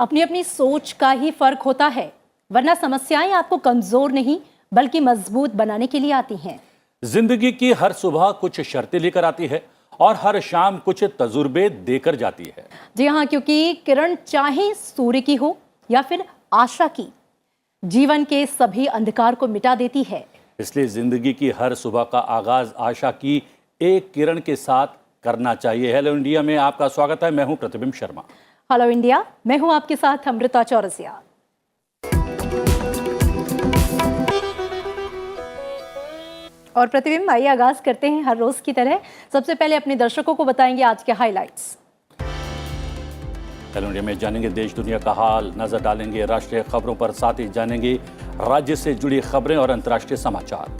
अपनी अपनी सोच का ही फर्क होता है, वरना समस्याएं आपको कमजोर नहीं बल्कि मजबूत बनाने के लिए आती हैं। जिंदगी की हर सुबह कुछ शर्तें लेकर आती है और हर शाम कुछ तजुर्बे देकर जाती है। जी हाँ, क्योंकि किरण चाहे सूर्य की हो या फिर आशा की, जीवन के सभी अंधकार को मिटा देती है। इसलिए जिंदगी की हर सुबह का आगाज आशा की एक किरण के साथ करना चाहिए। हेलो इंडिया में आपका स्वागत है। मैं हूं प्रतिबिंब शर्मा। हेलो इंडिया, मैं हूं आपके साथ अमृता चौरसिया। और प्रतिबिंब, आइए आगाज करते हैं हर रोज की तरह। सबसे पहले अपने दर्शकों को बताएंगे आज के हाइलाइट्स। हेलो इंडिया में जानेंगे देश दुनिया का हाल, नजर डालेंगे राष्ट्रीय खबरों पर, साथ ही जानेंगे राज्य से जुड़ी खबरें और अंतर्राष्ट्रीय समाचार।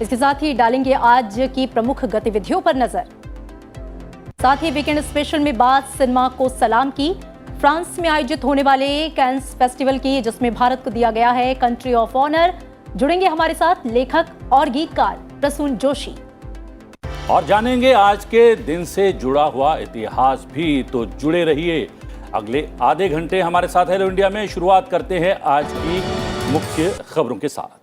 इसके साथ ही डालेंगे आज की प्रमुख गतिविधियों पर नजर। साथ ही वीकेंड स्पेशल में बात सिनेमा को सलाम की, फ्रांस में आयोजित होने वाले कैंस फेस्टिवल की, जिसमें भारत को दिया गया है कंट्री ऑफ ऑनर। जुड़ेंगे हमारे साथ लेखक और गीतकार प्रसून जोशी। और जानेंगे आज के दिन से जुड़ा हुआ इतिहास भी, तो जुड़े रहिए अगले आधे घंटे हमारे साथ। हेलो इंडिया में शुरुआत करते हैं आज की मुख्य खबरों के साथ।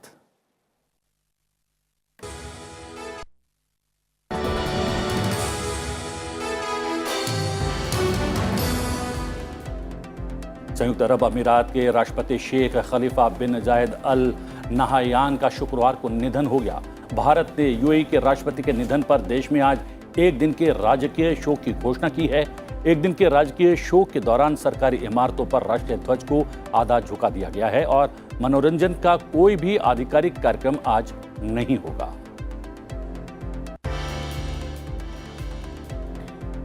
संयुक्त अरब अमीरात के राष्ट्रपति शेख खलीफा बिन जायद अल नहायान का शुक्रवार को निधन हो गया। भारत ने यूएई के राष्ट्रपति के निधन पर देश में आज एक दिन के राजकीय शोक की घोषणा की है। एक दिन के राजकीय शोक के दौरान सरकारी इमारतों पर राष्ट्रीय ध्वज को आधा झुका दिया गया है और मनोरंजन का कोई भी आधिकारिक कार्यक्रम आज नहीं होगा।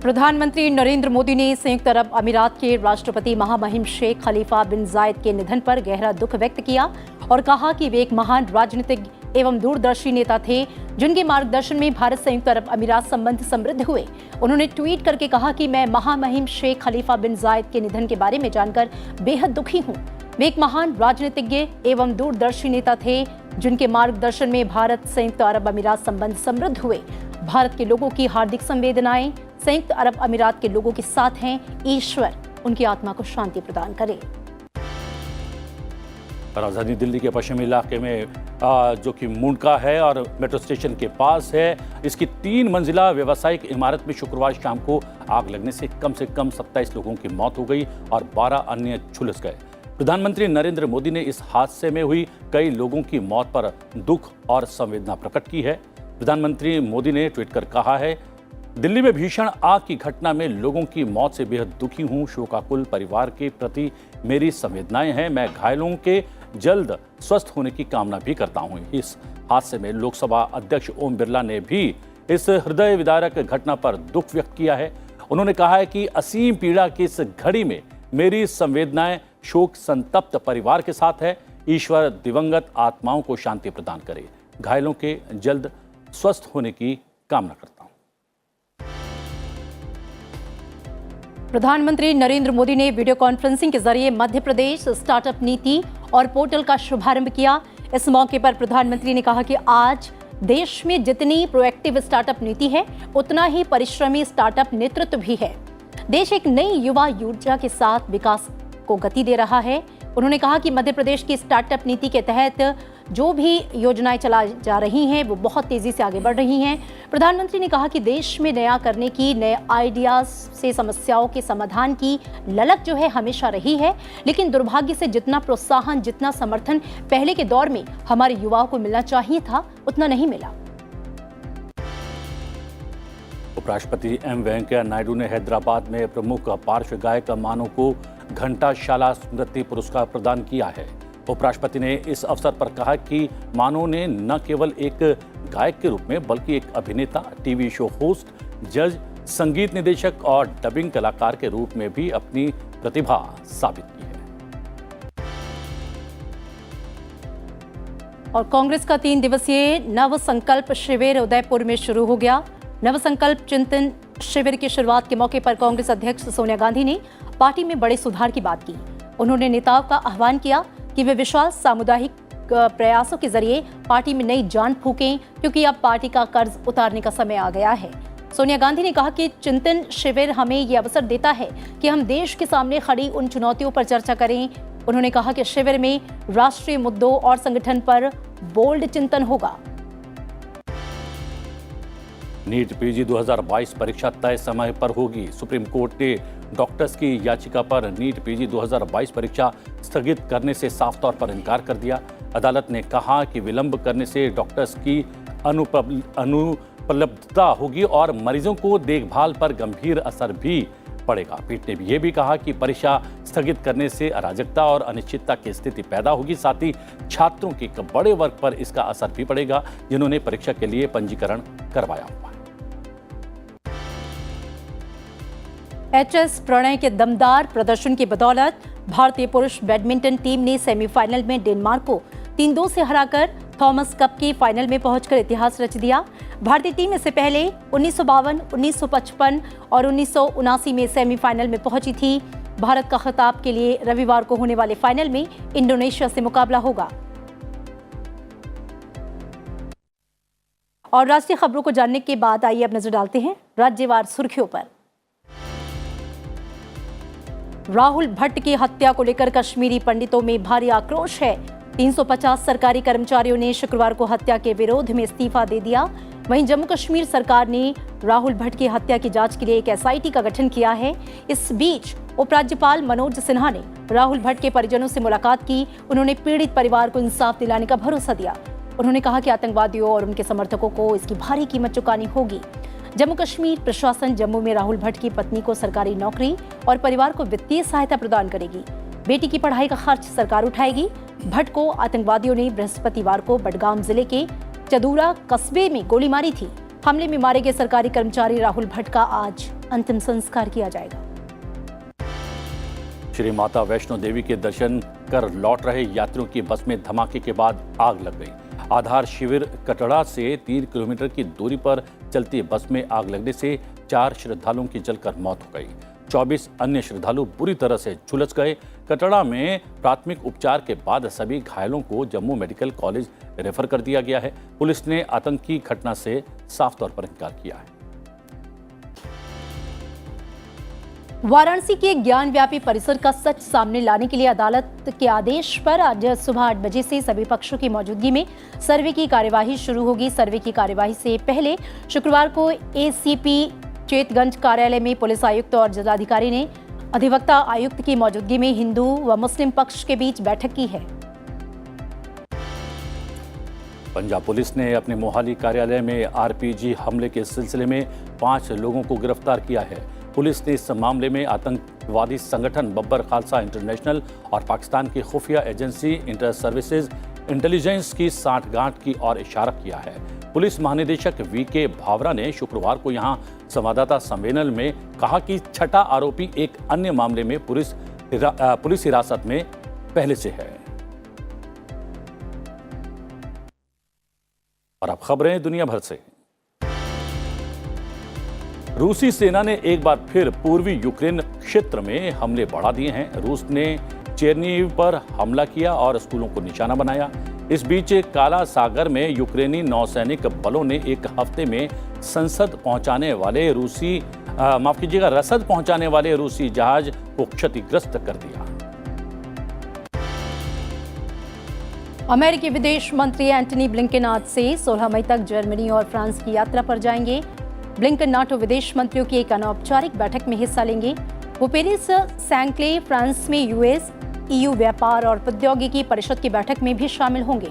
प्रधानमंत्री नरेंद्र मोदी ने संयुक्त अरब अमीरात के राष्ट्रपति महामहिम शेख खलीफा बिन जायद के निधन पर गहरा दुख व्यक्त किया और कहा कि वे एक महान राजनीतिक एवं दूरदर्शी नेता थे, जिनके मार्गदर्शन में भारत संयुक्त अरब अमीरात संबंध समृद्ध हुए। उन्होंने ट्वीट करके कहा कि मैं महामहिम शेख खलीफा बिन जायद के निधन के बारे में जानकर बेहद दुखी हूँ। वे एक महान राजनीतिज्ञ एवं दूरदर्शी नेता थे, जिनके मार्गदर्शन में भारत संयुक्त अरब अमीरात संबंध समृद्ध हुए। भारत के लोगों की हार्दिक संवेदनाएं संयुक्त अरब अमीरात के लोगों के साथ हैं। ईश्वर उनकी आत्मा को शांति प्रदान करे। राजधानी दिल्ली के पश्चिमी इलाके में जो कि मुंडका है और मेट्रो स्टेशन के पास है, इसकी 3 मंजिला व्यावसायिक इमारत में शुक्रवार शाम को आग लगने से कम 27 लोगों की मौत हो गई और 12 अन्य झुलस गए। प्रधानमंत्री नरेंद्र मोदी ने इस हादसे में हुई कई लोगों की मौत पर दुख और संवेदना प्रकट की है। प्रधानमंत्री मोदी ने ट्वीट कर कहा है, दिल्ली में भीषण आग की घटना में लोगों की मौत से बेहद दुखी हूं। शोकाकुल परिवार के प्रति मेरी संवेदनाएं हैं। मैं घायलों के जल्द स्वस्थ होने की कामना भी करता हूं। इस हादसे में लोकसभा अध्यक्ष ओम बिरला ने भी इस हृदय विदारक घटना पर दुख व्यक्त किया है। उन्होंने कहा है कि असीम पीड़ा की इस घड़ी में मेरी संवेदनाएं शोक संतप्त परिवार के साथ है। ईश्वर दिवंगत आत्माओं को शांति प्रदान करे। घायलों के जल्द स्वस्थ होने की कामना करता हूं। प्रधानमंत्री नरेंद्र मोदी ने वीडियो कॉन्फ्रेंसिंग के जरिए मध्य प्रदेश स्टार्टअप नीति और पोर्टल का शुभारंभ किया। इस मौके पर प्रधानमंत्री ने कहा कि आज देश में जितनी प्रोएक्टिव स्टार्टअप नीति है, उतना ही परिश्रमी स्टार्टअप नेतृत्व भी है। देश एक नई युवा ऊर्जा के साथ विकास को गति दे रहा है। उन्होंने कहा कि मध्य प्रदेश की स्टार्टअप नीति के तहत जो भी योजनाएं चलाई जा रही हैं, वो बहुत तेजी से आगे बढ़ रही हैं। प्रधानमंत्री ने कहा कि देश में नया करने की, नए आइडियाज से समस्याओं के समाधान की ललक जो है हमेशा रही है, लेकिन दुर्भाग्य से जितना प्रोत्साहन, जितना समर्थन पहले के दौर में हमारे युवाओं को मिलना चाहिए था, उतना नहीं मिला। उपराष्ट्रपति एम वेंकैया नायडू ने हैदराबाद में प्रमुख पार्श्व गायक मानो को घंटाशाला स्मृति पुरस्कार प्रदान किया है। उपराष्ट्रपति ने इस अवसर पर कहा कि मानो ने न केवल एक गायक के रूप में बल्कि एक अभिनेता, टीवी शो होस्ट, जज, संगीत निदेशक और डबिंग कलाकार के रूप में भी अपनी प्रतिभा साबित की है। और कांग्रेस का 3 दिवसीय नव संकल्प शिविर उदयपुर में शुरू हो गया। नव संकल्प चिंतन शिविर की शुरुआत के मौके पर कांग्रेस अध्यक्ष सोनिया गांधी ने पार्टी में बड़े सुधार की बात की। उन्होंने नेताओं का आह्वान किया कि वे विशाल सामुदायिक प्रयासों के जरिए पार्टी में नई जान फूकें, क्योंकि अब पार्टी का कर्ज उतारने का समय आ गया है। सोनिया गांधी ने कहा कि चिंतन शिविर हमें ये अवसर देता है कि हम देश के सामने खड़ी उन चुनौतियों पर चर्चा करें। उन्होंने कहा कि शिविर में राष्ट्रीय मुद्दों और संगठन पर बोल्ड चिंतन होगा। नीट पीजी 2022 परीक्षा तय समय पर होगी। सुप्रीम कोर्ट ने डॉक्टर्स की याचिका पर नीट पीजी 2022 परीक्षा स्थगित करने से साफ तौर पर इनकार कर दिया। अदालत ने कहा कि विलंब करने से डॉक्टर्स की अनुपलब्धता होगी और मरीजों को देखभाल पर गंभीर असर भी पड़ेगा। पीठ ने यह भी कहा कि परीक्षा स्थगित करने से अराजकता और अनिश्चितता की स्थिति पैदा होगी। साथ ही छात्रों के एक बड़े वर्ग पर इसका असर भी पड़ेगा जिन्होंने परीक्षा के लिए पंजीकरण करवाया हुआ है। एचएस प्रणय के दमदार प्रदर्शन की बदौलत भारतीय पुरुष बैडमिंटन टीम ने सेमीफाइनल में डेनमार्क को 3-2 से हराकर थॉमस कप के फाइनल में पहुंचकर इतिहास रच दिया। भारतीय टीम इससे पहले 1952, 1955 और 1979 में सेमीफाइनल में पहुंची थी। भारत का खिताब के लिए रविवार को होने वाले फाइनल में इंडोनेशिया से मुकाबला होगा। और राष्ट्रीय खबरों को जानने के बाद आइए अब नजर डालते हैं राज्यवार सुर्खियों पर। राहुल भट्ट की हत्या को लेकर कश्मीरी पंडितों में भारी आक्रोश है। 350 सरकारी कर्मचारियों ने शुक्रवार को हत्या के विरोध में इस्तीफा दे दिया। वहीं जम्मू कश्मीर सरकार ने राहुल भट्ट की हत्या की जांच के लिए एक एसआईटी का गठन किया है। इस बीच उपराज्यपाल मनोज सिन्हा ने राहुल भट्ट के परिजनों से मुलाकात की। उन्होंने पीड़ित परिवार को इंसाफ दिलाने का भरोसा दिया। उन्होंने कहा कि आतंकवादियों और उनके समर्थकों को इसकी भारी कीमत चुकानी होगी। जम्मू कश्मीर प्रशासन जम्मू में राहुल भट्ट की पत्नी को सरकारी नौकरी और परिवार को वित्तीय सहायता प्रदान करेगी। बेटी की पढ़ाई का खर्च सरकार उठाएगी। भट्ट को आतंकवादियों ने बृहस्पतिवार को बडगाम जिले के चदूरा कस्बे में गोली मारी थी। हमले में मारे गए सरकारी कर्मचारी राहुल भट्ट का आज अंतिम संस्कार किया जाएगा। श्री माता वैष्णो देवी के दर्शन कर लौट रहे यात्रियों की बस में धमाके के बाद आग लग गई। आधार शिविर कटड़ा से 3 किलोमीटर की दूरी पर चलती बस में आग लगने से 4 श्रद्धालुओं की जलकर मौत हो गई। 24 अन्य श्रद्धालु बुरी तरह से झुलस गए। कटड़ा में प्राथमिक उपचार के बाद सभी घायलों को जम्मू मेडिकल कॉलेज रेफर कर दिया गया है। पुलिस ने आतंकी घटना से साफ तौर पर इनकार किया है। वाराणसी के ज्ञानव्यापी परिसर का सच सामने लाने के लिए अदालत के आदेश पर आज सुबह 8 बजे से सभी पक्षों की मौजूदगी में सर्वे की कार्यवाही शुरू होगी। सर्वे की कार्यवाही से पहले शुक्रवार को एसीपी चेतगंज कार्यालय में पुलिस आयुक्त और जिलाधिकारी ने अधिवक्ता आयुक्त की मौजूदगी में हिंदू व मुस्लिम पक्ष के बीच बैठक की है। पंजाब पुलिस ने अपने मोहाली कार्यालय में आरपीजी हमले के सिलसिले में 5 लोगों को गिरफ्तार किया है। पुलिस ने इस मामले में आतंकवादी संगठन बब्बर खालसा इंटरनेशनल और पाकिस्तान की खुफिया एजेंसी इंटर सर्विसेज इंटेलिजेंस की साठगांठ की ओर इशारा किया है। पुलिस महानिदेशक वीके भावरा ने शुक्रवार को यहां संवाददाता सम्मेलन में कहा कि छठा आरोपी एक अन्य मामले में पुलिस हिरासत में पहले से है। और अब खबरें दुनिया भर से। रूसी सेना ने एक बार फिर पूर्वी यूक्रेन क्षेत्र में हमले बढ़ा दिए हैं। रूस ने चेरनीव पर हमला किया और स्कूलों को निशाना बनाया। इस बीच काला सागर में यूक्रेनी नौसैनिक बलों ने एक हफ्ते में रसद पहुंचाने वाले रूसी जहाज को क्षतिग्रस्त कर दिया। अमेरिकी विदेश मंत्री एंटनी ब्लिंकन आज से 16 मई तक जर्मनी और फ्रांस की यात्रा पर जाएंगे। ब्लिंकन नाटो विदेश मंत्रियों की एक अनौपचारिक बैठक में हिस्सा लेंगे। वो पेरिस सैंक्ले फ्रांस में यूएस ईयू व्यापार और प्रौद्योगिकी परिषद की बैठक में भी शामिल होंगे।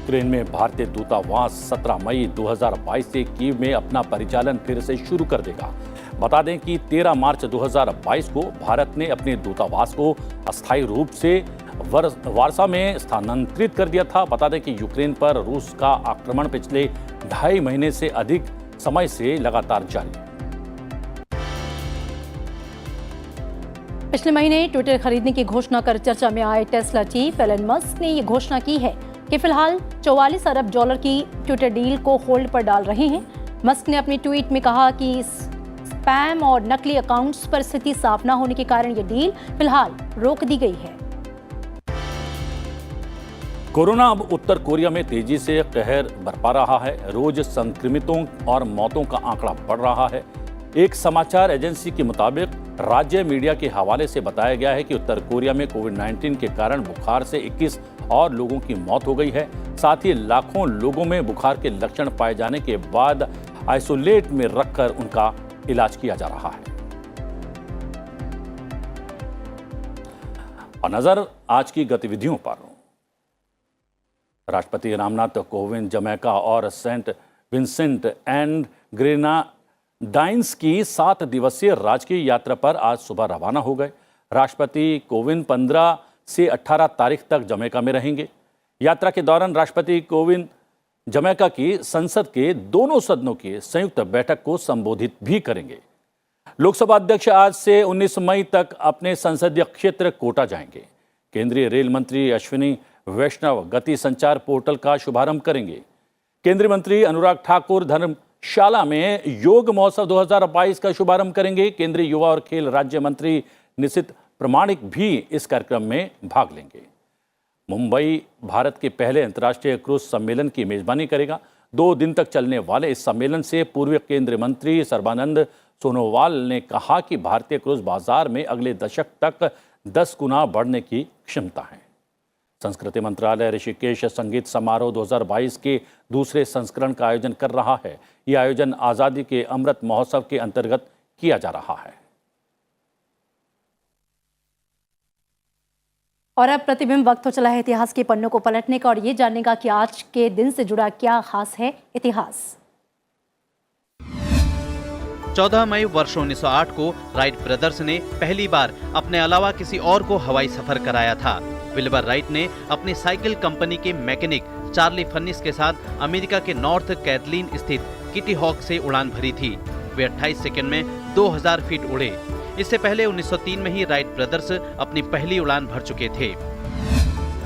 यूक्रेन में भारतीय दूतावास 17 मई 2022 से कीव में अपना परिचालन फिर से शुरू कर देगा। बता दें कि 13 मार्च 2022 को भारत ने अपने दूतावास को अस्थायी रूप से वारसा में स्थानांतरित कर दिया था। बता दें कि यूक्रेन पर रूस का आक्रमण पिछले 2.5 महीने से अधिक समय से लगातार जारी है। पिछले महीने ट्विटर खरीदने की घोषणा कर चर्चा में आए टेस्ला चीफ एलन मस्क ने ये घोषणा की है कि फिलहाल $44 अरब की ट्विटर डील को होल्ड पर डाल रहे हैं। मस्क ने अपने ट्वीट में कहा कि स्पैम और नकली अकाउंट्स पर स्थिति साफ न होने के कारण ये डील फिलहाल रोक दी गई है। कोरोना अब उत्तर कोरिया में तेजी से कहर बरपा रहा है। रोज संक्रमितों और मौतों का आंकड़ा बढ़ रहा है। एक समाचार एजेंसी के मुताबिक राज्य मीडिया के हवाले से बताया गया है कि उत्तर कोरिया में कोविड-19 के कारण बुखार से 21 और लोगों की मौत हो गई है। साथ ही लाखों लोगों में बुखार के लक्षण पाए जाने के बाद आइसोलेट में रखकर उनका इलाज किया जा रहा है। और नजर आज की गतिविधियों पर। राष्ट्रपति रामनाथ कोविंद जमैका और सेंट विंसेंट एंड ग्रेनाडाइंस की 7 दिवसीय राजकीय यात्रा पर आज सुबह रवाना हो गए। राष्ट्रपति कोविंद 15 से 18 तारीख तक जमैका में रहेंगे। यात्रा के दौरान राष्ट्रपति कोविंद जमैका की संसद के दोनों सदनों की संयुक्त बैठक को संबोधित भी करेंगे। लोकसभा अध्यक्ष आज से 19 मई तक अपने संसदीय क्षेत्र कोटा जाएंगे। केंद्रीय रेल मंत्री अश्विनी वैष्णव गति संचार पोर्टल का शुभारंभ करेंगे। केंद्रीय मंत्री अनुराग ठाकुर धर्मशाला में योग महोत्सव 2022 का शुभारंभ करेंगे। केंद्रीय युवा और खेल राज्य मंत्री निशित प्रामाणिक भी इस कार्यक्रम में भाग लेंगे। मुंबई भारत के पहले अंतर्राष्ट्रीय क्रूज सम्मेलन की मेजबानी करेगा। 2 दिन तक चलने वाले इस सम्मेलन से पूर्व केंद्रीय मंत्री सर्बानंद सोनोवाल ने कहा कि भारतीय क्रूज बाजार में अगले दशक तक 10 गुना बढ़ने की क्षमता है। संस्कृति मंत्रालय ऋषिकेश संगीत समारोह 2022 के दूसरे संस्करण का आयोजन कर रहा है। यह आयोजन आजादी के अमृत महोत्सव के अंतर्गत किया जा रहा है। और अब प्रतिबिंब वक्त हो चला है इतिहास के पन्नों को पलटने का और ये जानने का कि आज के दिन से जुड़ा क्या खास है इतिहास। 14 मई वर्ष 1908 को राइट ब्रदर्स ने पहली बार अपने अलावा किसी और को हवाई सफर कराया था। विल्बर राइट ने अपनी साइकिल कंपनी के मैकेनिक चार्ली फन्निस के साथ अमेरिका के नॉर्थ कैरोलिना स्थित किटी हॉक से उड़ान भरी थी। वे 28 सेकंड में 2000 फीट उड़े। इससे पहले 1903 में ही राइट ब्रदर्स अपनी पहली उड़ान भर चुके थे।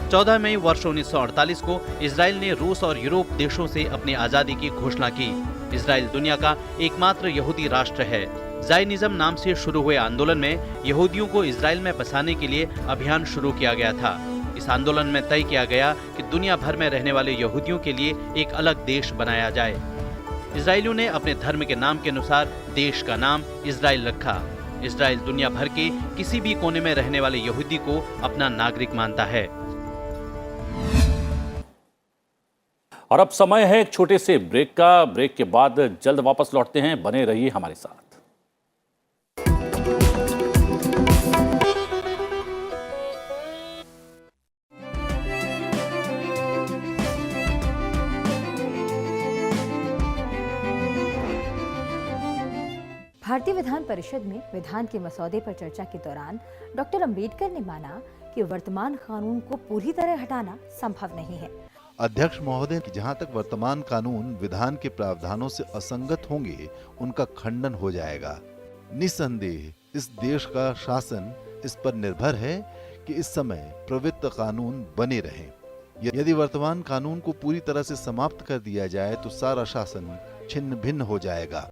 14 मई वर्ष 1948 को इजराइल ने रूस और यूरोप देशों से अपनी आजादी की घोषणा की। इजराइल दुनिया का एकमात्र यहूदी राष्ट्र है। ज़ायनिज़्म नाम से शुरू हुए आंदोलन में यहूदियों को इजराइल में बसाने के लिए अभियान शुरू किया गया था। इस आंदोलन में तय किया गया कि दुनिया भर में रहने वाले यहूदियों के लिए एक अलग देश बनाया जाए। इजराइलियों ने अपने धर्म के नाम के अनुसार देश का नाम इजराइल रखा। इजराइल दुनिया भर के किसी भी कोने में रहने वाले यहूदी को अपना नागरिक मानता है। और अब समय है एक छोटे से ब्रेक का। ब्रेक के बाद जल्द वापस लौटते हैं। बने रहिए हमारे साथ। भारतीय विधान परिषद में विधान के मसौदे पर चर्चा के दौरान डॉक्टर अंबेडकर ने माना कि वर्तमान कानून को पूरी तरह हटाना संभव नहीं है। अध्यक्ष महोदय, जहां तक वर्तमान कानून विधान के प्रावधानों से असंगत होंगे उनका खंडन हो जाएगा। निस्संदेह इस देश का शासन इस पर निर्भर है कि इस समय प्रवृत्त कानून बने रहें। यदि वर्तमान कानून को पूरी तरह से समाप्त कर दिया जाए तो सारा शासन छिन्न भिन्न हो जाएगा।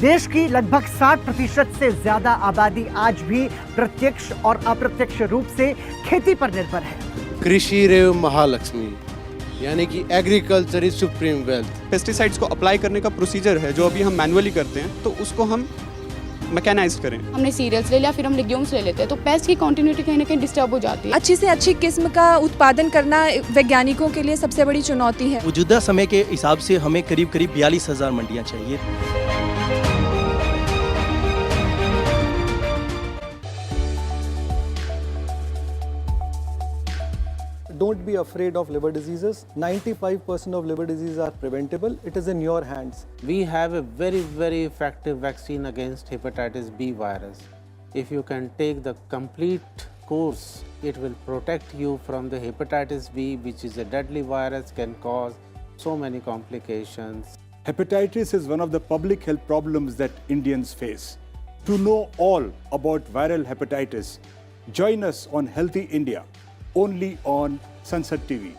देश की लगभग 60% से ज्यादा आबादी आज भी प्रत्यक्ष और अप्रत्यक्ष रूप से खेती पर निर्भर है। कृषि रेव महालक्ष्मी, यानी कि agriculture is supreme wealth. Pesticides को अप्लाई करने का प्रोसीजर है जो अभी हम मैनुअली करते हैं, तो उसको हम मैकेनाइज करें। हमने सीरियल्स ले लिया, फिर हम लेग्यूम्स ले लेते हैं, तो पेस्ट की कंटिन्यूटी कहीं ना कहीं डिस्टर्ब हो जाती है। अच्छी से अच्छी किस्म का उत्पादन करना वैज्ञानिकों के लिए सबसे बड़ी चुनौती है। मौजूदा समय के हिसाब से हमें करीब 42,000 मंडियां चाहिए। Don't be afraid of liver diseases. 95% of liver diseases are preventable. It is in your hands. We have a very, very effective vaccine against hepatitis B virus. If you can take the complete course, it will protect you from the hepatitis B, which is a deadly virus, can cause so many complications. Hepatitis is one of the public health problems that Indians face. To know all about viral hepatitis, join us on Healthy India, only on Sunset TV.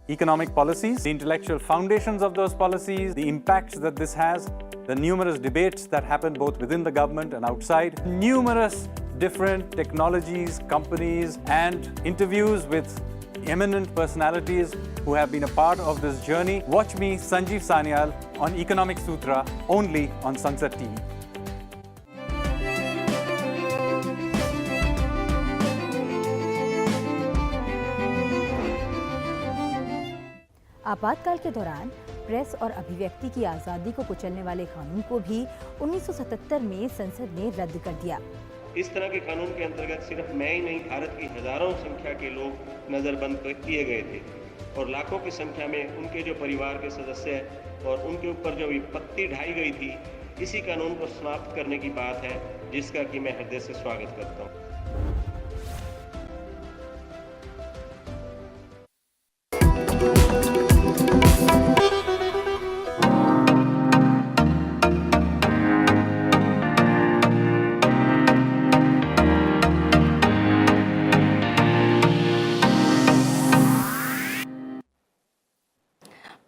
Economic policies, the intellectual foundations of those policies, the impacts that this has, the numerous debates that happen both within the government and outside, numerous different technologies, companies, and interviews with eminent personalities who have been a part of this journey. Watch me, Sanjeev Sanyal, on Economic Sutra, only on Sunset TV. आपातकाल के दौरान press और अभिव्यक्ति की आज़ादी को कुचलने वाले कानून को भी 1977 में संसद ने रद्द कर दिया। इस तरह के कानून के अंतर्गत सिर्फ मैं ही नहीं, भारत की हजारों संख्या के लोग नजरबंद किए गए थे और लाखों की संख्या में उनके जो परिवार के सदस्य और उनके ऊपर जो विपत्ति ढाई गई थी, इसी कानून को समाप्त करने की बात है, जिसका कि मैं हृदय से स्वागत करता हूँ।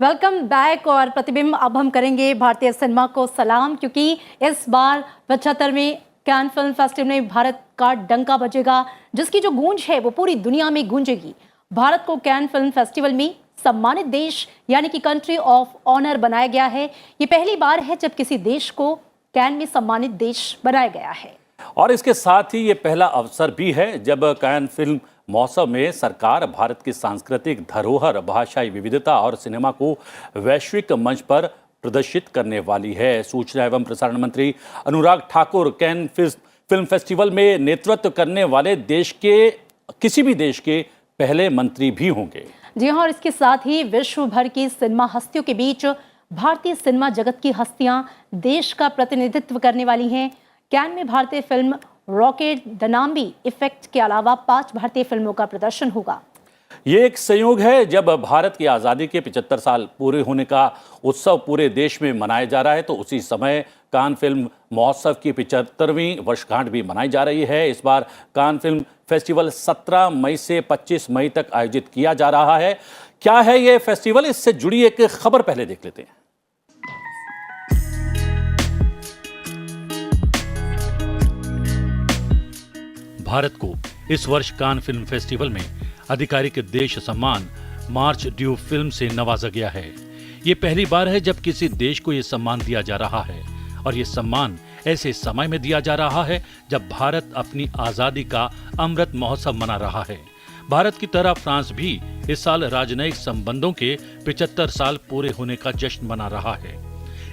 Welcome back. और प्रतिबिंब अब हम करेंगे भारतीय सिनेमा को सलाम, क्योंकि इस बार 75वें कैन फिल्म फेस्टिवल में भारत का डंका बजेगा, जिसकी जो गूंज है वो पूरी दुनिया में गूंजेगी। भारत को कैन फिल्म फेस्टिवल में सम्मानित देश यानी कि कंट्री ऑफ ऑनर बनाया गया है। ये पहली बार है जब किसी देश को कैन में सम्मानित देश बनाया गया है, और इसके साथ ही ये पहला अवसर भी है जब कैन फिल्म महोत्सव में सरकार भारत की सांस्कृतिक धरोहर, भाषाई विविधता और सिनेमा को वैश्विक मंच पर प्रदर्शित करने वाली है। सूचना एवं प्रसारण मंत्री Anurag Thakur can film festival में नेतृत्व करने वाले देश के किसी भी देश के पहले मंत्री भी होंगे। जी हाँ, और इसके साथ ही विश्व भर की सिनेमा हस्तियों के बीच भारतीय सिनेमा जगत की हस्तियां देश का प्रतिनिधित्व करने वाली हैं। कैन में भारतीय film rocket the Nambi effect के अलावा 5 भारतीय फिल्मों का प्रदर्शन होगा। ये एक संयोग है जब भारत की आज़ादी के 75 साल पूरे होने का उत्सव पूरे देश में मनाया जा रहा है, तो उसी समय कान फिल्म महोत्सव की 75वीं वर्षगांठ भी मनाई जा रही है। इस बार कान फिल्म फेस्टिवल 17 मई से 25 मई तक आयोजित किया जा रहा है। क्या है ये फेस्टिवल, इससे जुड़ी एक खबर पहले देख लेते हैं। भारत को इस वर्ष कान फिल्म फेस्टिवल में आधिकारिक देश सम्मान मार्च ड्यू फिल्म से नवाजा गया है। ये पहली बार है जब किसी देश को ये सम्मान दिया जा रहा है, और ये सम्मान ऐसे समय में दिया जा रहा है जब भारत अपनी आजादी का अमृत महोत्सव मना रहा है। भारत की तरह फ्रांस भी इस साल राजनयिक संबंधों के 75 साल पूरे होने का जश्न मना रहा है।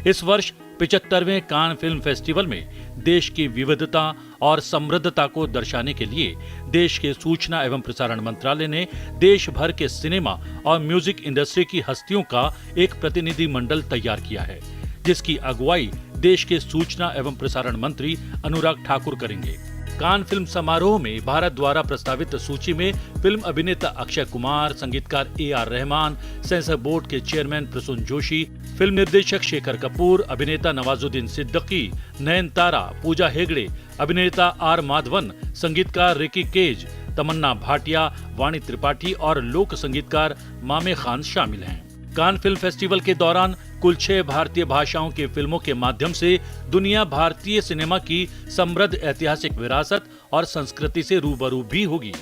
इस वर्ष 75वें कान फिल्म फेस्टिवल में देश की विविधता और समृद्धता को दर्शाने के लिए देश के सूचना एवं प्रसारण मंत्रालय ने देश भर के सिनेमा और म्यूजिक इंडस्ट्री की हस्तियों का एक प्रतिनिधि मंडल तैयार किया है, जिसकी अगुवाई देश के सूचना एवं प्रसारण मंत्री अनुराग ठाकुर करेंगे। कान फिल्म समारोह में भारत द्वारा प्रस्तावित सूची में फिल्म अभिनेता अक्षय कुमार, संगीतकार AR रहमान, सेंसर बोर्ड के चेयरमैन प्रसून जोशी, फिल्म निर्देशक शेखर कपूर, अभिनेता नवाजुद्दीन सिद्दीकी, नयनतारा, पूजा हेगड़े, अभिनेता R माधवन, संगीतकार रिकी केज, तमन्ना भाटिया, वाणी त्रिपाठी और लोक संगीतकार मामे खान शामिल हैं। कान फिल्म फेस्टिवल के दौरान कुल 6 भारतीय भाषाओं की फिल्मों के माध्यम से दुनिया भारतीय सिनेमा की समृद्ध ऐतिहासिक विरासत और संस्कृति से रूबरू भी होगी।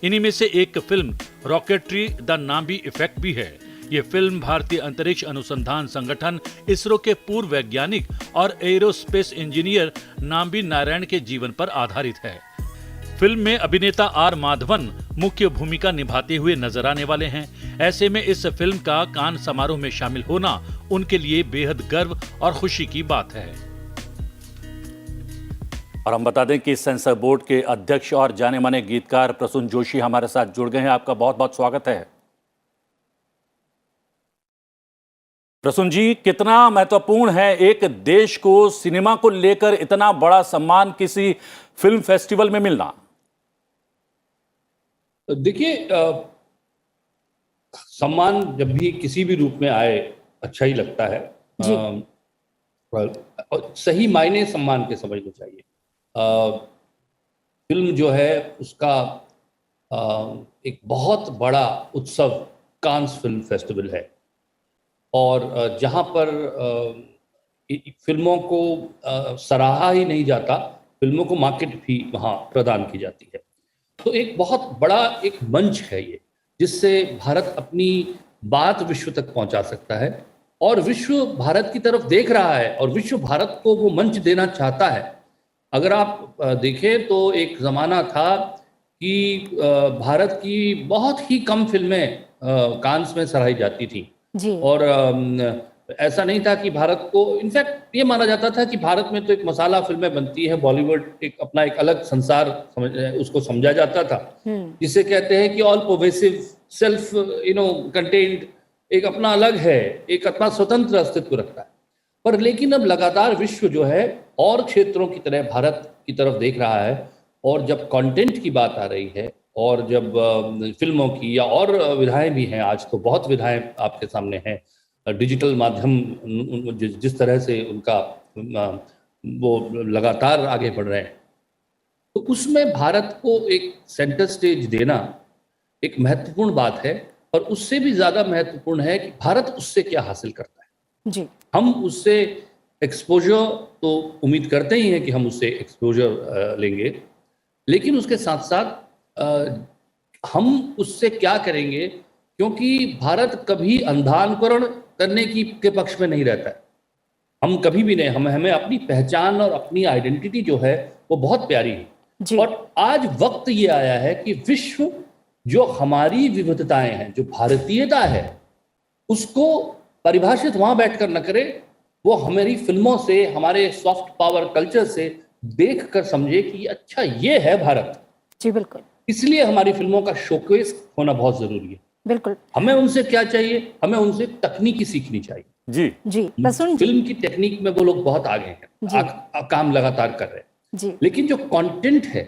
इन्हीं में से एक film rocketry the Nambi effect भी है। ये फिल्म भारतीय अंतरिक्ष अनुसंधान संगठन इसरो के पूर्व वैज्ञानिक और एरोस्पेस इंजीनियर नाम्बी नारायण के जीवन पर आधारित है। फिल्म में अभिनेता R माधवन मुख्य भूमिका निभाते हुए नजर आने वाले हैं। ऐसे में इस फिल्म का कान समारोह में शामिल होना उनके लिए बेहद गर्व और खुशी की बात है। और हम बता दें कि सेंसर बोर्ड के अध्यक्ष और जाने माने गीतकार प्रसून जोशी हमारे साथ जुड़ गए हैं। आपका बहुत बहुत स्वागत है। प्रसून जी, कितना महत्वपूर्ण है एक देश को सिनेमा को लेकर इतना बड़ा सम्मान किसी फिल्म फेस्टिवल में मिलना? देखिए, सम्मान जब भी किसी भी रूप में आए अच्छा ही लगता है। और सही मायने सम्मान के समझने चाहिए। फिल्म जो है उसका एक बहुत बड़ा उत्सव कांस फिल्म फेस्टिवल है, और जहाँ पर फिल्मों को सराहा ही नहीं जाता, फिल्मों को मार्केट भी वहाँ प्रदान की जाती है। तो एक बहुत बड़ा एक मंच है ये, जिससे भारत अपनी बात विश्व तक पहुँचा सकता है, और विश्व भारत की तरफ देख रहा है और विश्व भारत को वो मंच देना चाहता है। अगर आप देखें तो एक ज़माना था कि भारत की बहुत ही कम फिल्में कांस में सराही जाती थी जी। और ऐसा नहीं था कि भारत को, इनफैक्ट ये माना जाता था कि भारत में तो एक मसाला फिल्में बनती है, बॉलीवुड एक अपना एक अलग संसार उसको समझा जाता था, जिसे कहते हैं कि ऑल परवेसिव सेल्फ कंटेन्ड, एक अपना अलग है, एक अपना स्वतंत्र अस्तित्व रखता है। पर लेकिन अब लगातार विश्व जो है और क्षेत्रों की तरह भारत की तरफ देख रहा है, और जब कंटेंट की बात आ रही है और जब फिल्मों की या और विधाएं भी हैं, आज तो बहुत विधाएं आपके सामने हैं, डिजिटल माध्यम जिस तरह से उनका वो लगातार आगे बढ़ रहे हैं, तो उसमें भारत को एक सेंटर स्टेज देना एक महत्वपूर्ण बात है। और उससे भी ज़्यादा महत्वपूर्ण है कि भारत उससे क्या हासिल करता है। जी। हम उससे एक्सपोजर तो उम्मीद करते ही हैं कि हम उससे एक्सपोजर लेंगे, लेकिन उसके साथ साथ हम उससे क्या करेंगे, क्योंकि भारत कभी अंधानुकरण करने के पक्ष में नहीं रहता है। हम कभी भी नहीं, हमें अपनी पहचान और अपनी आइडेंटिटी जो है वो बहुत प्यारी है। और आज वक्त ये आया है कि विश्व जो हमारी विविधताएं हैं, जो भारतीयता है, उसको परिभाषित वहां बैठकर न करे, वो हमारी फिल्मों से, हमारे सॉफ्ट पावर कल्चर से देखकर समझे कि अच्छा ये है भारत। जी बिल्कुल। इसलिए हमारी फिल्मों का शोकेस होना बहुत जरूरी है। बिल्कुल। हमें उनसे क्या चाहिए, हमें उनसे तकनीकी सीखनी चाहिए। जी जी। प्रसून जी, फिल्म की टेक्निक में वो लोग बहुत आगे हैं, काम लगातार कर रहे हैं जी। लेकिन जो कंटेंट है,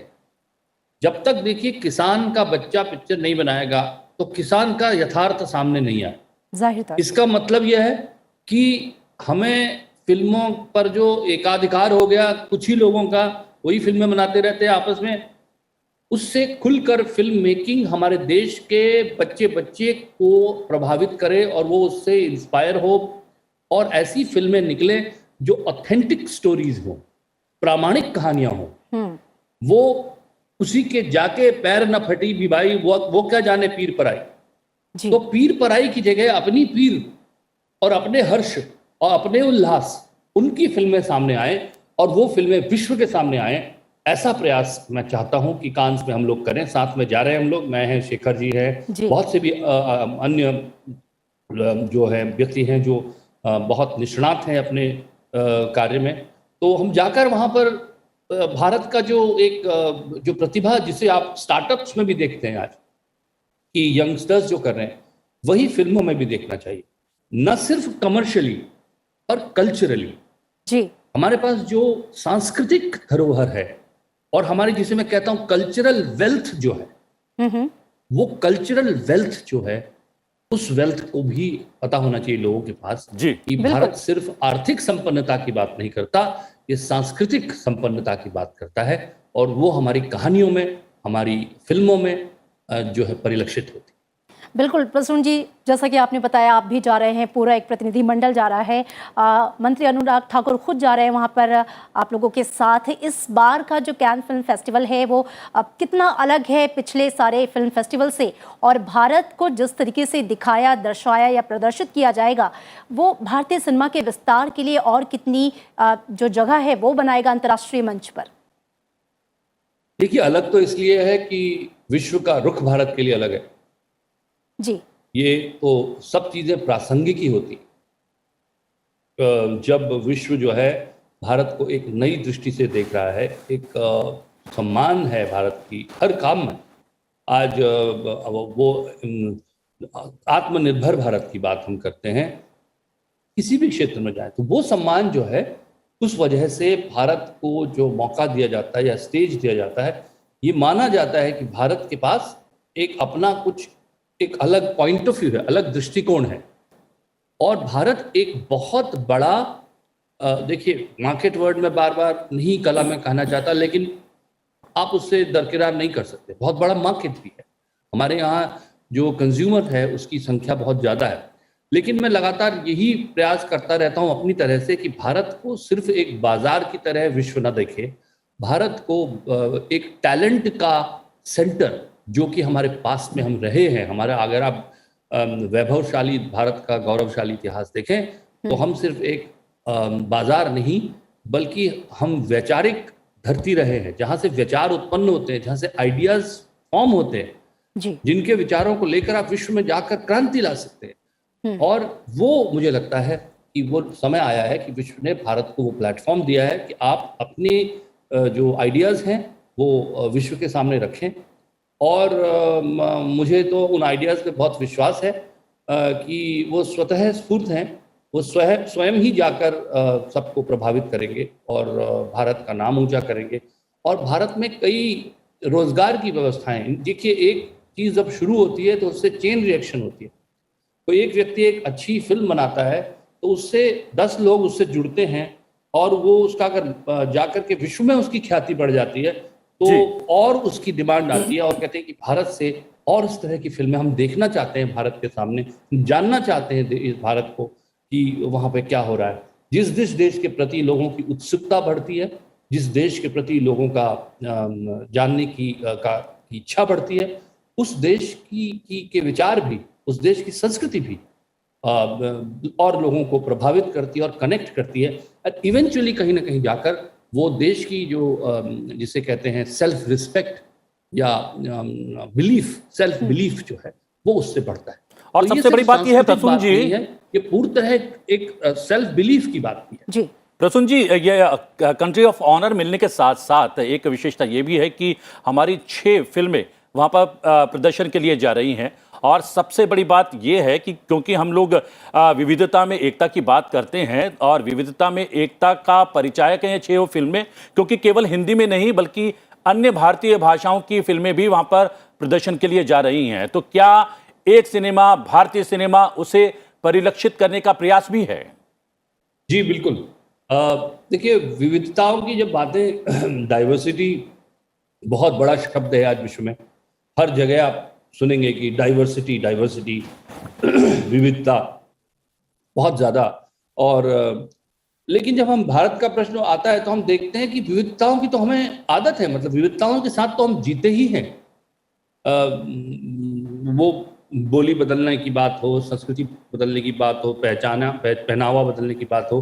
जब तक देखिए किसान का बच्चा पिक्चर नहीं बनाएगा तो किसान का यथार्थ सामने नहीं आए। जाहिर तौर। इसका मतलब यह है कि हमें फिल्मों पर जो एकाधिकार हो गया कुछ ही लोगों का, वही फिल्में बनाते रहते हैं आपस में, उससे खुलकर फिल्म मेकिंग हमारे देश के बच्चे को प्रभावित करे और वो उससे इंस्पायर हो, और ऐसी फिल्में निकले जो ऑथेंटिक स्टोरीज हो, प्रामाणिक कहानियां हो। वो उसी के जाके पैर न फटी भी भाई, वो क्या जाने पीर पर आई। तो पीर पर आई की जगह अपनी पीर और अपने हर्ष और अपने उल्लास, उनकी फिल्में सामने आए और वो फिल्में विश्व के सामने आए। ऐसा प्रयास मैं चाहता हूं कि कांस में हम लोग करें। साथ में जा रहे हैं हम लोग, मैं हैं, शेखर जी है, बहुत से भी अन्य जो है व्यक्ति हैं जो बहुत निष्णात हैं अपने कार्य में। तो हम जाकर वहाँ पर भारत का जो प्रतिभा, जिसे आप स्टार्टअप्स में भी देखते हैं आज कि यंगस्टर्स जो कर रहे हैं, वही फिल्मों में भी देखना चाहिए, न सिर्फ कमर्शियली और कल्चरली। जी। हमारे पास जो सांस्कृतिक धरोहर है और हमारी, जिसे मैं कहता हूँ कल्चरल वेल्थ जो है, वो कल्चरल वेल्थ जो है, उस वेल्थ को भी पता होना चाहिए लोगों के पास कि भारत सिर्फ आर्थिक संपन्नता की बात नहीं करता, ये सांस्कृतिक संपन्नता की बात करता है, और वो हमारी कहानियों में, हमारी फिल्मों में जो है परिलक्षित होती। बिल्कुल प्रसून जी, जैसा कि आपने बताया आप भी जा रहे हैं, पूरा एक प्रतिनिधि मंडल जा रहा है, मंत्री अनुराग ठाकुर खुद जा रहे हैं वहाँ पर आप लोगों के साथ। इस बार का जो कैन फिल्म फेस्टिवल है वो कितना अलग है पिछले सारे फिल्म फेस्टिवल से, और भारत को जिस तरीके से दिखाया, दर्शाया या प्रदर्शित किया जाएगा, वो भारतीय सिनेमा के विस्तार के लिए और कितनी जो जगह है वो बनाएगा अंतर्राष्ट्रीय मंच पर? देखिए, अलग तो इसलिए है कि विश्व का रुख भारत के लिए अलग है जी। ये तो सब चीजें प्रासंगिक ही होती। जब विश्व जो है भारत को एक नई दृष्टि से देख रहा है, एक सम्मान है भारत की हर काम में। आज वो आत्मनिर्भर भारत की बात हम करते हैं, किसी भी क्षेत्र में जाए तो वो सम्मान जो है, उस वजह से भारत को जो मौका दिया जाता है या स्टेज दिया जाता है, ये माना जाता है कि भारत के पास एक अपना कुछ एक अलग पॉइंट ऑफ व्यू है, अलग दृष्टिकोण है, और भारत एक बहुत बड़ा देखिए, मार्केट वर्ड में बार बार नहीं कला में कहना चाहता, लेकिन आप उससे दरकिरार नहीं कर सकते। बहुत बड़ा मार्केट भी है हमारे यहाँ, जो कंज्यूमर है उसकी संख्या बहुत ज़्यादा है। लेकिन मैं लगातार यही प्रयास करता रहता हूँ अपनी तरह से कि भारत को सिर्फ एक बाजार की तरह विश्व न देखे, भारत को एक टैलेंट का सेंटर, जो कि हमारे पास में हम रहे हैं। हमारा, अगर आप वैभवशाली भारत का गौरवशाली इतिहास देखें तो हम सिर्फ एक बाजार नहीं, बल्कि हम वैचारिक धरती रहे हैं, जहाँ से विचार उत्पन्न होते हैं, जहाँ से आइडियाज फॉर्म होते हैं, जिनके विचारों को लेकर आप विश्व में जाकर क्रांति ला सकते हैं। और वो मुझे लगता है कि वो समय आया है कि विश्व ने भारत को वो प्लेटफॉर्म दिया है कि आप अपने जो आइडियाज़ हैं वो विश्व के सामने रखें। और मुझे तो उन आइडियाज़ पे बहुत विश्वास है कि वो स्वतः स्फूर्त हैं, वो स्वयं ही जाकर सबको प्रभावित करेंगे और भारत का नाम ऊंचा करेंगे। और भारत में कई रोजगार की व्यवस्थाएं, देखिए, एक चीज़ जब शुरू होती है तो उससे चेन रिएक्शन होती है। तो एक व्यक्ति एक अच्छी फिल्म बनाता है तो उससे 10 लोग उससे जुड़ते हैं, और वो उसका अगर जाकर के विश्व में उसकी ख्याति बढ़ जाती है तो और उसकी डिमांड आती है, और कहते हैं कि भारत से और इस तरह की फिल्में हम देखना चाहते हैं, भारत के सामने जानना चाहते हैं इस भारत को कि वहाँ पे क्या हो रहा है। जिस देश के प्रति लोगों की उत्सुकता बढ़ती है, जिस देश के प्रति लोगों का जानने की इच्छा बढ़ती है, उस देश के विचार भी, उस देश की संस्कृति भी और लोगों को प्रभावित करती है और कनेक्ट करती है। इवेंचुअली कहीं ना कहीं जाकर वो देश की जो जिसे कहते हैं सेल्फ रिस्पेक्ट या बिलीफ, सेल्फ बिलीफ जो है वो उससे बढ़ता है। और तो सबसे बड़ी बात यह है प्रसून जी, ये पूरी तरह एक सेल्फ बिलीफ की बात की है। जी प्रसून जी, ये कंट्री ऑफ ऑनर मिलने के साथ साथ एक विशेषता ये भी है कि हमारी 6 फिल्में वहाँ पर प्रदर्शन के लिए जा रही हैं। और सबसे बड़ी बात यह है कि क्योंकि हम लोग विविधता में एकता की बात करते हैं, और विविधता में एकता का परिचायक हैं 6 फिल्में, क्योंकि केवल हिंदी में नहीं बल्कि अन्य भारतीय भाषाओं की फिल्में भी वहाँ पर प्रदर्शन के लिए जा रही हैं। तो क्या एक सिनेमा, भारतीय सिनेमा, उसे परिलक्षित करने का प्रयास भी है? जी बिल्कुल। देखिए, विविधताओं की जब बातें, डाइवर्सिटी बहुत बड़ा शब्द है आज विश्व में। हर जगह आप सुनेंगे कि डाइवर्सिटी डाइवर्सिटी विविधता बहुत ज़्यादा। और लेकिन जब हम भारत का प्रश्न आता है तो हम देखते हैं कि विविधताओं की तो हमें आदत है, मतलब विविधताओं के साथ तो हम जीते ही हैं। वो बोली बदलने की बात हो, संस्कृति बदलने की बात हो, पहनावा बदलने की बात हो,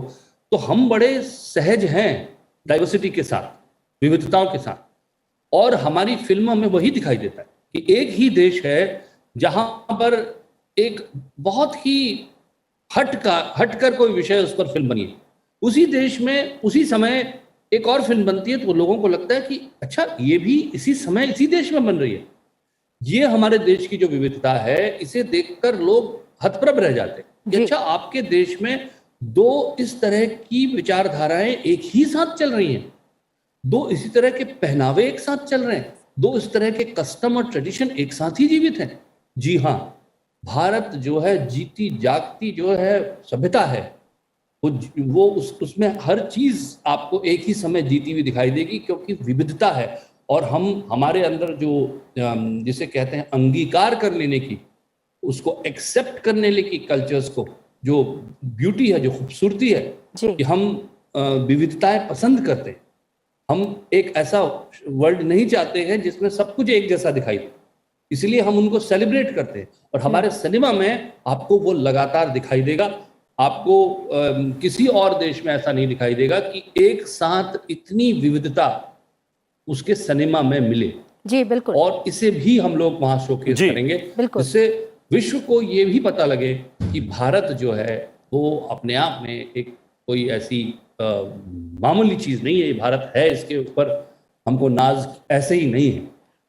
तो हम बड़े सहज हैं डाइवर्सिटी के साथ, विविधताओं के साथ। और हमारी फिल्मों में वही दिखाई देता है कि एक ही देश है जहां पर एक बहुत ही हटकर कोई विषय उस पर फिल्म बनी है। उसी देश में उसी समय एक और फिल्म बनती है तो लोगों को लगता है कि अच्छा, ये भी इसी समय इसी देश में बन रही है। ये हमारे देश की जो विविधता है, इसे देखकर लोग हतप्रभ रह जाते हैं कि अच्छा, आपके देश में 2 इस तरह की विचारधाराएं एक ही साथ चल रही हैं, 2 इसी तरह के पहनावे एक साथ चल रहे हैं, 2 इस तरह के कस्टम और ट्रेडिशन एक साथ ही जीवित हैं। जी हाँ, भारत जो है जीती जागती जो है सभ्यता है, वो उसमें हर चीज आपको एक ही समय जीती हुई दिखाई देगी, क्योंकि विविधता है। और हमारे अंदर जो जिसे कहते हैं अंगीकार कर लेने की, उसको एक्सेप्ट करने की कल्चर्स को, जो ब्यूटी है, जो खूबसूरती है कि हम विविधताएं पसंद करते हैं। हम एक ऐसा वर्ल्ड नहीं चाहते हैं जिसमें सब कुछ एक जैसा दिखाई दे, इसलिए हम उनको सेलिब्रेट करते हैं। और हमारे सिनेमा में आपको वो लगातार दिखाई देगा। आपको किसी और देश में ऐसा नहीं दिखाई देगा कि एक साथ इतनी विविधता उसके सिनेमा में मिले। जी बिल्कुल। और इसे भी हम लोग वहां शोकेस करेंगे, जिससे विश्व को ये भी पता लगे कि भारत जो है वो अपने आप में एक कोई ऐसी मामूली चीज नहीं है। भारत है, इसके ऊपर हमको नाज ऐसे ही नहीं है।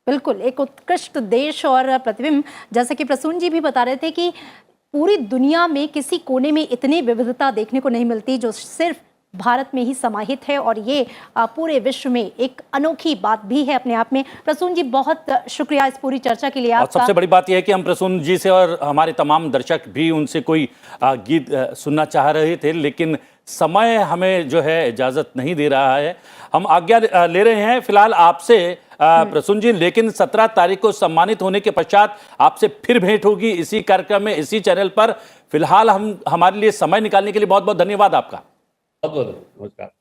बिल्कुल, एक उत्कृष्ट देश और प्रतिबिंब। जैसे कि प्रसून जी भी बता रहे थे कि पूरी दुनिया में किसी कोने में इतनी विविधता देखने को नहीं मिलती जो सिर्फ भारत में ही समाहित है, और ये पूरे विश्व में एक अनोखी बात भी है अपने आप में। प्रसून जी, बहुत शुक्रिया इस पूरी चर्चा के लिए आपका। सबसे बड़ी बात यह है कि हम प्रसून जी से और हमारे तमाम दर्शक भी उनसे कोई गीत सुनना चाह रहे थे, लेकिन समय हमें जो है इजाज़त नहीं दे रहा है। हम आज्ञा ले रहे हैं फिलहाल आपसे प्रसून जी, लेकिन 17 तारीख को सम्मानित होने के पश्चात आपसे फिर भेंट होगी इसी कार्यक्रम में, इसी चैनल पर। फिलहाल हम हमारे लिए समय निकालने के लिए बहुत बहुत धन्यवाद आपका। बहुत बहुत नमस्कार।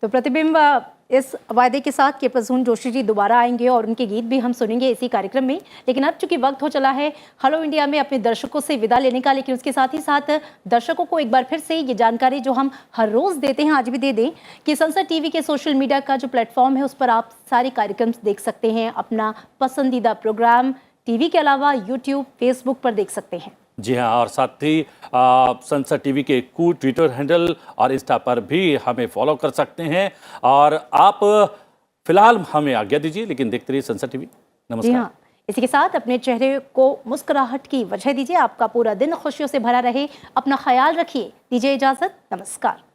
तो प्रतिबिंब इस वायदे के साथ कि प्रसून जोशी जी दोबारा आएंगे और उनके गीत भी हम सुनेंगे इसी कार्यक्रम में। लेकिन अब चूंकि वक्त हो चला है हेलो इंडिया में अपने दर्शकों से विदा लेने का, लेकिन उसके साथ ही साथ दर्शकों को एक बार फिर से ये जानकारी जो हम हर रोज देते हैं आज भी दे दें कि संसद टीवी के सोशल मीडिया का जो प्लेटफॉर्म है उस पर आप सारे कार्यक्रम देख सकते हैं। अपना पसंदीदा प्रोग्राम टीवी के अलावा यूट्यूब, फेसबुक पर देख सकते हैं। जी हाँ, और साथ ही संसद टीवी के ट्विटर हैंडल और इंस्टा पर भी हमें फॉलो कर सकते हैं। और आप फिलहाल हमें आज्ञा दीजिए, लेकिन देखते रहिए संसद टीवी। नमस्कार। जी हाँ, इसी के साथ अपने चेहरे को मुस्कुराहट की वजह दीजिए। आपका पूरा दिन खुशियों से भरा रहे, अपना ख्याल रखिए। दीजिए इजाजत, नमस्कार।